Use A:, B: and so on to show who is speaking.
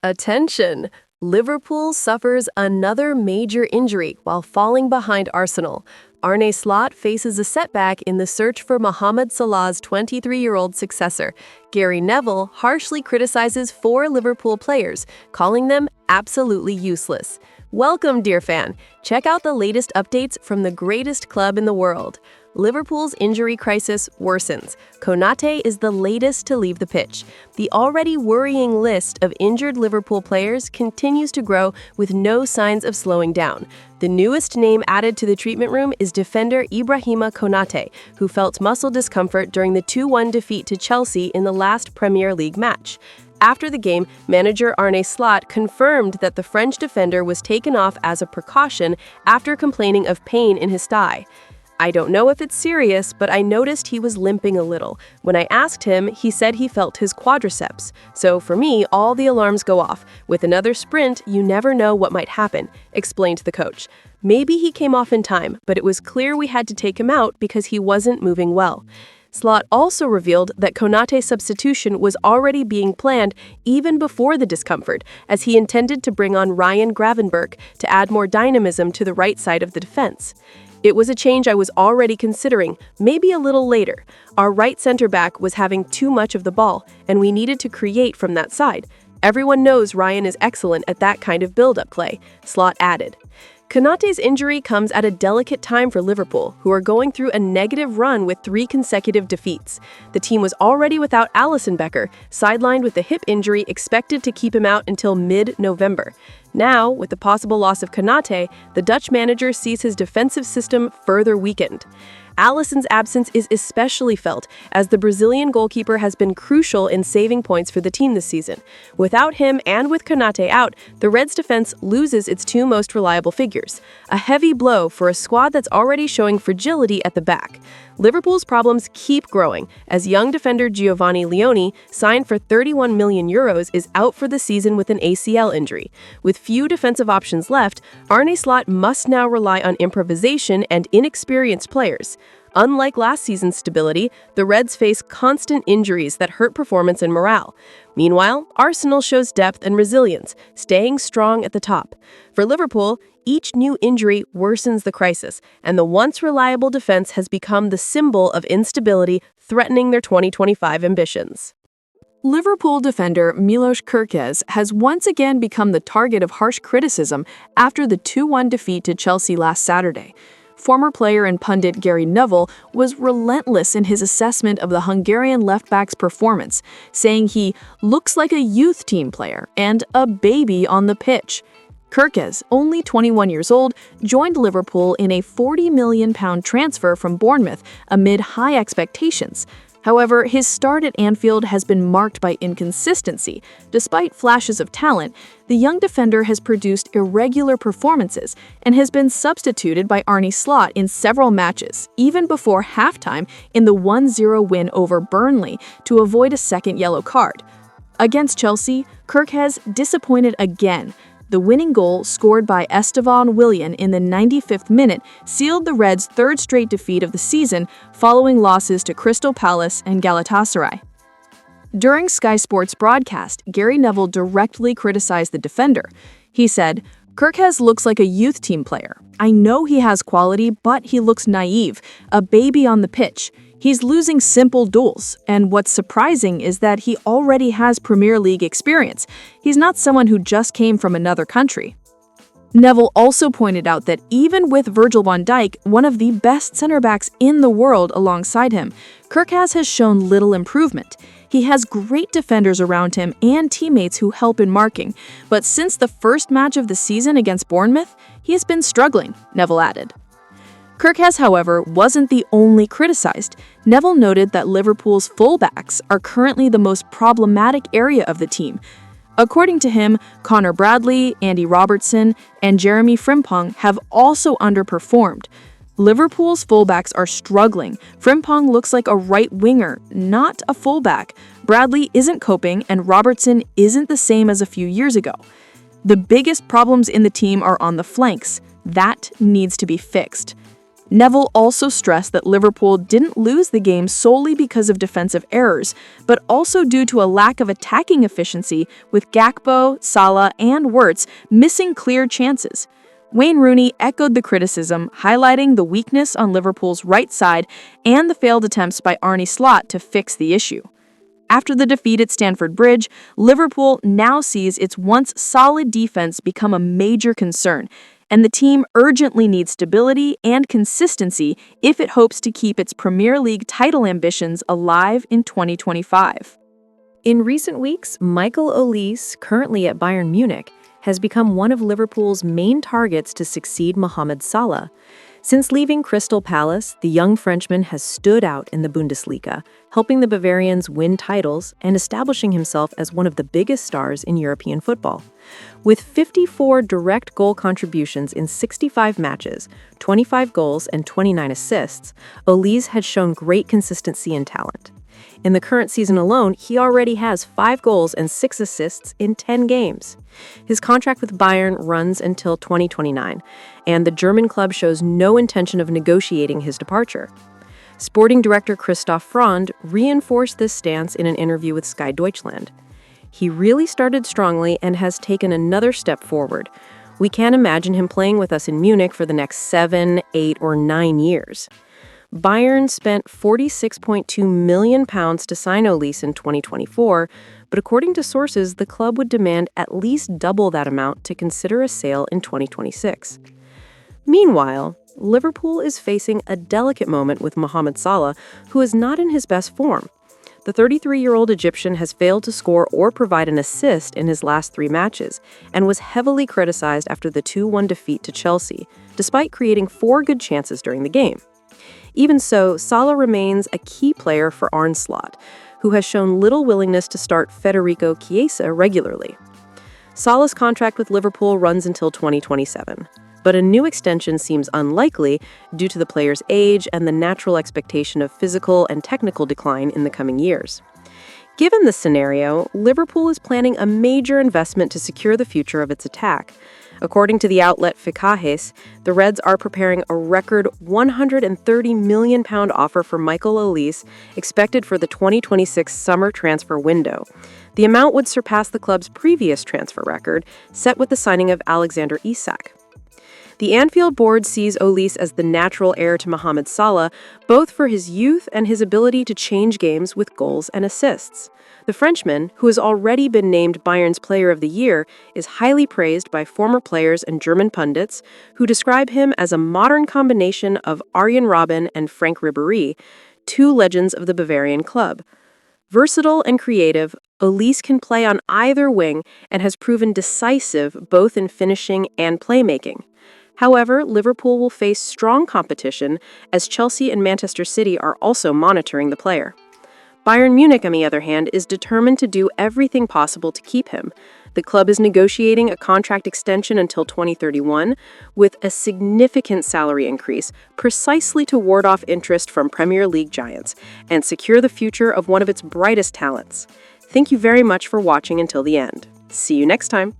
A: Attention! Liverpool suffers another major injury while falling behind Arsenal. Arne Slot faces a setback in the search for Mohamed Salah's 23-year-old successor. Gary Neville harshly criticizes 4 Liverpool players, calling them absolutely useless. Welcome, dear fan. Check out the latest updates from the greatest club in the world. Liverpool's injury crisis worsens. Konate is the latest to leave the pitch. The already worrying list of injured Liverpool players continues to grow with no signs of slowing down. The newest name added to the treatment room is defender Ibrahima Konate, who felt muscle discomfort during the 2-1 defeat to Chelsea in the last Premier League match. After the game, manager Arne Slot confirmed that the French defender was taken off as a precaution after complaining of pain in his thigh. "I don't know if it's serious, but I noticed he was limping a little. When I asked him, he said he felt his quadriceps. So for me, all the alarms go off. With another sprint, you never know what might happen," explained the coach. "Maybe he came off in time, but it was clear we had to take him out because he wasn't moving well." Slot also revealed that Konate's substitution was already being planned even before the discomfort, as he intended to bring on Ryan Gravenberch to add more dynamism to the right side of the defense. "It was a change I was already considering, maybe a little later. Our right center-back was having too much of the ball, and we needed to create from that side. Everyone knows Ryan is excellent at that kind of build-up play," Slot added. Konate's injury comes at a delicate time for Liverpool, who are going through a negative run with 3 consecutive defeats. The team was already without Alisson Becker, sidelined with a hip injury expected to keep him out until mid-November. Now, with the possible loss of Konate, the Dutch manager sees his defensive system further weakened. Alisson's absence is especially felt, as the Brazilian goalkeeper has been crucial in saving points for the team this season. Without him and with Konate out, the Reds' defense loses its 2 most reliable figures. A heavy blow for a squad that's already showing fragility at the back. Liverpool's problems keep growing, as young defender Giovanni Leone, signed for €31 million, is out for the season with an ACL injury. With few defensive options left, Arne Slot must now rely on improvisation and inexperienced players. Unlike last season's stability, the Reds face constant injuries that hurt performance and morale. Meanwhile, Arsenal shows depth and resilience, staying strong at the top. For Liverpool, each new injury worsens the crisis, and the once reliable defense has become the symbol of instability threatening their 2025 ambitions.
B: Liverpool defender Milos Kerkez has once again become the target of harsh criticism after the 2-1 defeat to Chelsea last Saturday. Former player and pundit Gary Neville was relentless in his assessment of the Hungarian left-back's performance, saying he looks like a youth team player and a baby on the pitch. Kerkez, only 21 years old, joined Liverpool in a £40 million transfer from Bournemouth amid high expectations. However, his start at Anfield has been marked by inconsistency. Despite flashes of talent, the young defender has produced irregular performances and has been substituted by Arne Slot in several matches, even before halftime in the 1-0 win over Burnley to avoid a second yellow card. Against Chelsea, Kerkez disappointed again. The winning goal, scored by Estevan Willian in the 95th minute, sealed the Reds' 3rd straight defeat of the season, following losses to Crystal Palace and Galatasaray. During Sky Sports' broadcast, Gary Neville directly criticized the defender. He said, "Kerkez looks like a youth team player. I know he has quality, but he looks naive, a baby on the pitch. He's losing simple duels, and what's surprising is that he already has Premier League experience. He's not someone who just came from another country." Neville also pointed out that even with Virgil van Dijk, one of the best center-backs in the world alongside him, Kerkez has shown little improvement. He has great defenders around him and teammates who help in marking, but since the first match of the season against Bournemouth, he has been struggling, Neville added. Kerkez, however, wasn't the only criticized. Neville noted that Liverpool's fullbacks are currently the most problematic area of the team. According to him, Connor Bradley, Andy Robertson, and Jeremy Frimpong have also underperformed. Liverpool's fullbacks are struggling. Frimpong looks like a right winger, not a fullback. Bradley isn't coping, and Robertson isn't the same as a few years ago. The biggest problems in the team are on the flanks. That needs to be fixed. Neville also stressed that Liverpool didn't lose the game solely because of defensive errors, but also due to a lack of attacking efficiency, with Gakpo, Salah, and Wirtz missing clear chances. Wayne Rooney echoed the criticism, highlighting the weakness on Liverpool's right side and the failed attempts by Arne Slot to fix the issue. After the defeat at Stamford Bridge, Liverpool now sees its once solid defense become a major concern, and the team urgently needs stability and consistency if it hopes to keep its Premier League title ambitions alive in 2025.
A: In recent weeks, Michael Olise, currently at Bayern Munich, has become one of Liverpool's main targets to succeed Mohamed Salah. Since leaving Crystal Palace, the young Frenchman has stood out in the Bundesliga, helping the Bavarians win titles and establishing himself as one of the biggest stars in European football. With 54 direct goal contributions in 65 matches, 25 goals and 29 assists, Olise has shown great consistency and talent. In the current season alone, he already has 5 goals and 6 assists in 10 games. His contract with Bayern runs until 2029, and the German club shows no intention of negotiating his departure. Sporting director Christoph Freund reinforced this stance in an interview with Sky Deutschland. He really started strongly and has taken another step forward. We can't imagine him playing with us in Munich for the next 7, 8, or 9 years. Bayern spent £46.2 million to sign Olise in 2024, but according to sources, the club would demand at least double that amount to consider a sale in 2026. Meanwhile, Liverpool is facing a delicate moment with Mohamed Salah, who is not in his best form. The 33-year-old Egyptian has failed to score or provide an assist in his last 3 matches, and was heavily criticized after the 2-1 defeat to Chelsea, despite creating 4 good chances during the game. Even so, Salah remains a key player for Arne Slot, who has shown little willingness to start Federico Chiesa regularly. Salah's contract with Liverpool runs until 2027, but a new extension seems unlikely due to the player's age and the natural expectation of physical and technical decline in the coming years. Given this scenario, Liverpool is planning a major investment to secure the future of its attack. According to the outlet Ficajes, the Reds are preparing a record £130 million offer for Michael Olise, expected for the 2026 summer transfer window. The amount would surpass the club's previous transfer record, set with the signing of Alexander Isak. The Anfield board sees Olise as the natural heir to Mohamed Salah, both for his youth and his ability to change games with goals and assists. The Frenchman, who has already been named Bayern's Player of the Year, is highly praised by former players and German pundits, who describe him as a modern combination of Arjen Robben and Frank Ribéry, 2 legends of the Bavarian club. Versatile and creative, Olise can play on either wing and has proven decisive both in finishing and playmaking. However, Liverpool will face strong competition, as Chelsea and Manchester City are also monitoring the player. Bayern Munich, on the other hand, is determined to do everything possible to keep him. The club is negotiating a contract extension until 2031, with a significant salary increase, precisely to ward off interest from Premier League giants and secure the future of one of its brightest talents. Thank you very much for watching until the end. See you next time.